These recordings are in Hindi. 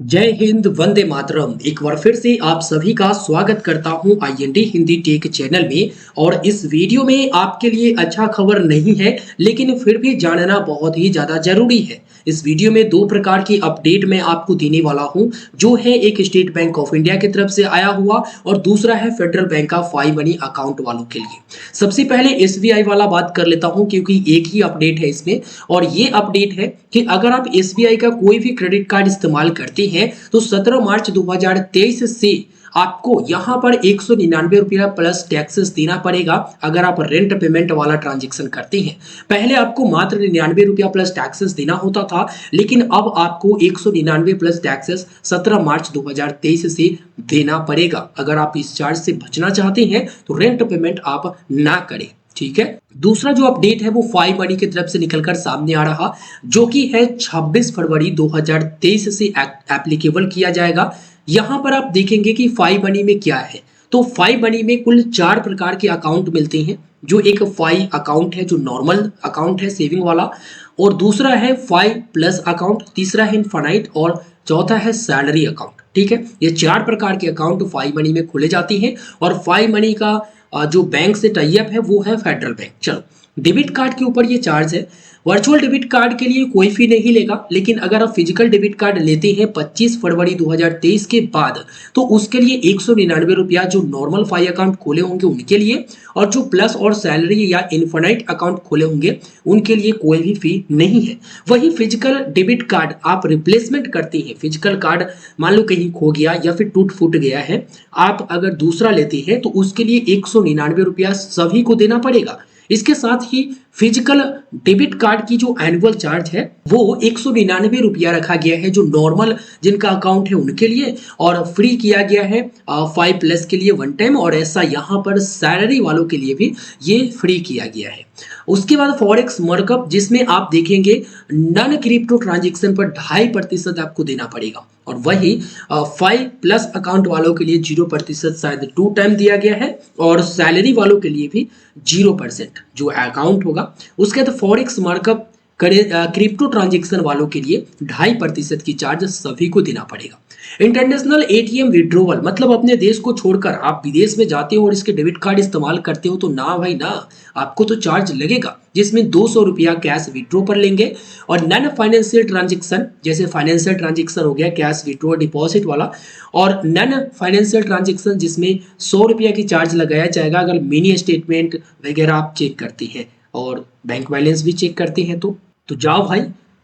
जय हिंद, वंदे मातरम। एक बार फिर से आप सभी का स्वागत करता हूं आईएनडी हिंदी टेक चैनल में। और इस वीडियो में आपके लिए अच्छा खबर नहीं है, लेकिन फिर भी जानना बहुत ही ज्यादा जरूरी है। इस वीडियो में दो प्रकार की अपडेट मैं आपको देने वाला हूं, जो है एक स्टेट बैंक ऑफ इंडिया की तरफ से आया हुआ और दूसरा है फेडरल बैंक का फाई मनी अकाउंट वालों के लिए। सबसे पहले एसबीआई वाला बात कर लेता हूं, क्योंकि एक ही अपडेट है इसमें। और ये अपडेट है कि अगर आप एसबीआई का कोई भी क्रेडिट कार्ड इस्तेमाल करते हैं तो 17 मार्च 2023 से आपको यहां पर 199 रुपया प्लस टैक्सेस देना पड़ेगा अगर आप रेंट पेमेंट वाला ट्रांजेक्शन करते हैं। पहले आपको मात्र 99 रुपया प्लस टैक्सेस देना होता था, लेकिन अब आपको 199 प्लस टैक्सेस 17 मार्च 2023 से देना पड़ेगा। अगर आप इस चार्ज से बचना चाहते हैं तो रेंट पेमेंट आप ना करें। ठीक है। दूसरा जो अपडेट है वो फाई मनी की तरफ से निकलकर सामने आ रहा, जो कि है 26 फरवरी 2023 से एप्लीकेबल किया जाएगा। यहां पर आप देखेंगे कि फाई मनी में क्या है। तो फाई मनी में कुल 4 प्रकार के अकाउंट मिलते हैं। जो एक फाई अकाउंट है जो नॉर्मल अकाउंट है सेविंग वाला, और दूसरा है फाई प्लस अकाउंट, तीसरा है इनफाइनाइट और चौथा है सैलरी अकाउंट। ठीक है, ये 4 प्रकार के अकाउंट फाई मनी में खोले जाते हैं। और फाई मनी का जो बैंक से टाई अप है वो है फेडरल बैंक। चलो, डेबिट कार्ड के ऊपर ये चार्ज है। वर्चुअल डेबिट कार्ड के लिए कोई फी नहीं लेगा, लेकिन अगर आप फिजिकल डेबिट कार्ड लेते हैं 25 फरवरी 2023 के बाद तो उसके लिए 199 रुपया जो नॉर्मल फाई अकाउंट खोले होंगे उनके लिए, और जो प्लस और सैलरी या इन्फिनाइट अकाउंट खोले होंगे उनके लिए कोई भी फी नहीं है। वही फिजिकल डेबिट कार्ड आप रिप्लेसमेंट करते हैं, फिजिकल कार्ड मान लो कहीं खो गया या फिर टूट फूट गया है, आप अगर दूसरा लेते हैं तो उसके लिए 199 रुपया सभी को देना पड़ेगा। इसके साथ ही फिजिकल डेबिट कार्ड की जो एनुअल चार्ज है वो 199 रुपया रखा गया है, जो नॉर्मल जिनका अकाउंट है उनके लिए, और फ्री किया गया है 5+ के लिए वन टाइम, और ऐसा यहाँ पर सैलरी वालों के लिए भी ये फ्री किया गया है। उसके बाद फॉरेक्स मार्कअप, जिसमें आप देखेंगे नन क्रिप्टो ट्रांजेक्शन पर 2.5% आपको देना पड़ेगा, और वही 5+ अकाउंट वालों के लिए 0% शायद 2 टाइम दिया गया है, और सैलरी वालों के लिए भी 0% जो अकाउंट होगा। उसके बाद फॉरेक्स मार्कअप क्रिप्टो ट्रांजेक्शन वालों के लिए 2.5% की चार्ज सभी को देना पड़ेगा। इंटरनेशनल एटीएम विड्रोवल, मतलब अपने देश को छोड़कर आप विदेश में जाते हो और इसके डेबिट कार्ड इस्तेमाल करते हो तो ना भाई ना, आपको तो चार्ज लगेगा, जिसमें 200 रुपया कैश विड्रो पर लेंगे। और नन फाइनेंशियल ट्रांजेक्शन, जैसे फाइनेंशियल ट्रांजेक्शन हो गया कैश विड्रो डिपॉजिट वाला, और नन फाइनेंशियल ट्रांजेक्शन जिसमें 100 रुपया की चार्ज लगाया जाएगा अगर मिनी स्टेटमेंट वगैरह आप चेक करते हैं और बैंक बैलेंस भी चेक करते हैं तो जाओ भाई,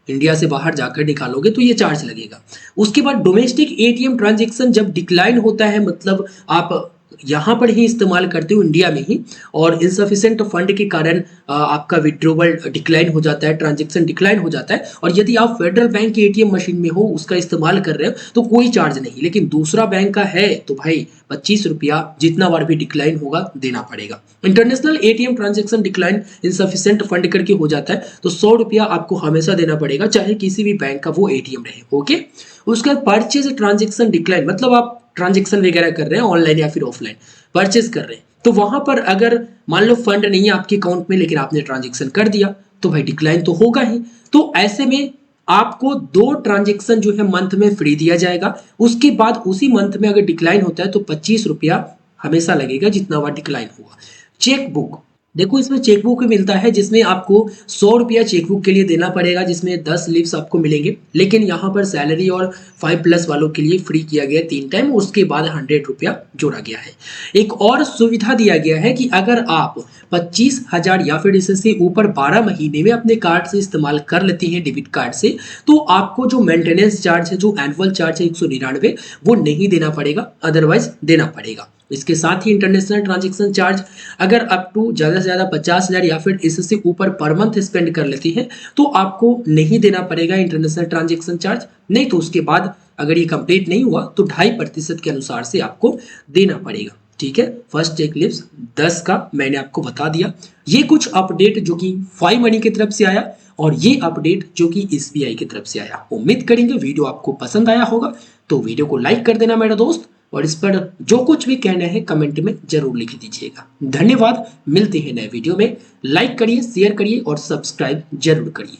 इंडिया से बाहर जाकर निकालोगे तो ये चार्ज लगेगा। उसके बाद डोमेस्टिक एटीएम ट्रांजेक्शन जब डिक्लाइन होता है, मतलब आप यहाँ पर ही इस्तेमाल करते हो इंडिया में ही, और इनसफिशिएंट फंड के कारण आपका विड्रोवल डिक्लाइन हो जाता है, ट्रांजेक्शन डिक्लाइन हो जाता है, और यदि आप फेडरल बैंक की एटीएम मशीन में हो उसका इस्तेमाल कर रहे हो तो कोई चार्ज नहीं, लेकिन दूसरा बैंक का है तो भाई 25 रुपया जितना बार भी डिक्लाइन होगा देना पड़ेगा। International ATM transaction decline insufficient fund करके हो जाता है तो 100 रुपया आपको हमेशा देना पड़ेगा, चाहे किसी भी बैंक का वो एटीएम रहे। ओके। उसके बाद परचेज ट्रांजेक्शन डिक्लाइन, मतलब आप ट्रांजेक्शन वगैरह कर रहे हैं ऑनलाइन या फिर ऑफलाइन, परचेज कर रहे हैं, तो वहां पर अगर मान लो फंड नहीं है आपके अकाउंट में लेकिन आपने ट्रांजेक्शन कर दिया तो भाई डिक्लाइन तो होगा ही। तो ऐसे में आपको 2 ट्रांजेक्शन जो है मंथ में फ्री दिया जाएगा। उसके बाद उसी मंथ में अगर डिक्लाइन होता है तो 25 रुपया हमेशा लगेगा जितना बार डिक्लाइन हुआ। चेकबुक, देखो इसमें चेकबुक मिलता है जिसमें आपको 100 रुपया चेकबुक के लिए देना पड़ेगा, जिसमें 10 लीव्स आपको मिलेंगे, लेकिन यहाँ पर सैलरी और 5+ वालों के लिए फ्री किया गया 3 टाइम, उसके बाद 100 रुपया जोड़ा गया है। एक और सुविधा दिया गया है कि अगर आप 25,000 या फिर इससे ऊपर 12 महीने में अपने कार्ड से इस्तेमाल कर लेते हैं डेबिट कार्ड से, तो आपको जो मेंटेनेंस चार्ज है, जो एनुअल चार्ज है 199, वो नहीं देना पड़ेगा, अदरवाइज देना पड़ेगा। इसके साथ ही इंटरनेशनल ट्रांजेक्शन चार्ज, अगर अप टू ज़्यादा से ज़्यादा 50,000 या फिर इससे ऊपर पर मंथ स्पेंड कर लेती है तो आपको नहीं देना पड़ेगा इंटरनेशनल ट्रांजेक्शन चार्ज। नहीं तो उसके बाद अगर ये कंप्लीट नहीं हुआ तो 2.5% के अनुसार से आपको देना पड़ेगा। ठीक है, फर्स्ट चेक लीव्स 10 का मैंने आपको बता दिया। ये कुछ अपडेट जो कि फाई मनी की तरफ से आया, और ये अपडेट जो कि एसबीआई की तरफ से आया। उम्मीद करेंगे वीडियो आपको पसंद आया होगा, तो वीडियो को लाइक कर देना मेरा दोस्त, और इस पर जो कुछ भी कहना है कमेंट में जरूर लिख दीजिएगा। धन्यवाद, मिलते हैं नए वीडियो में। लाइक करिए, शेयर करिए और सब्सक्राइब जरूर करिए।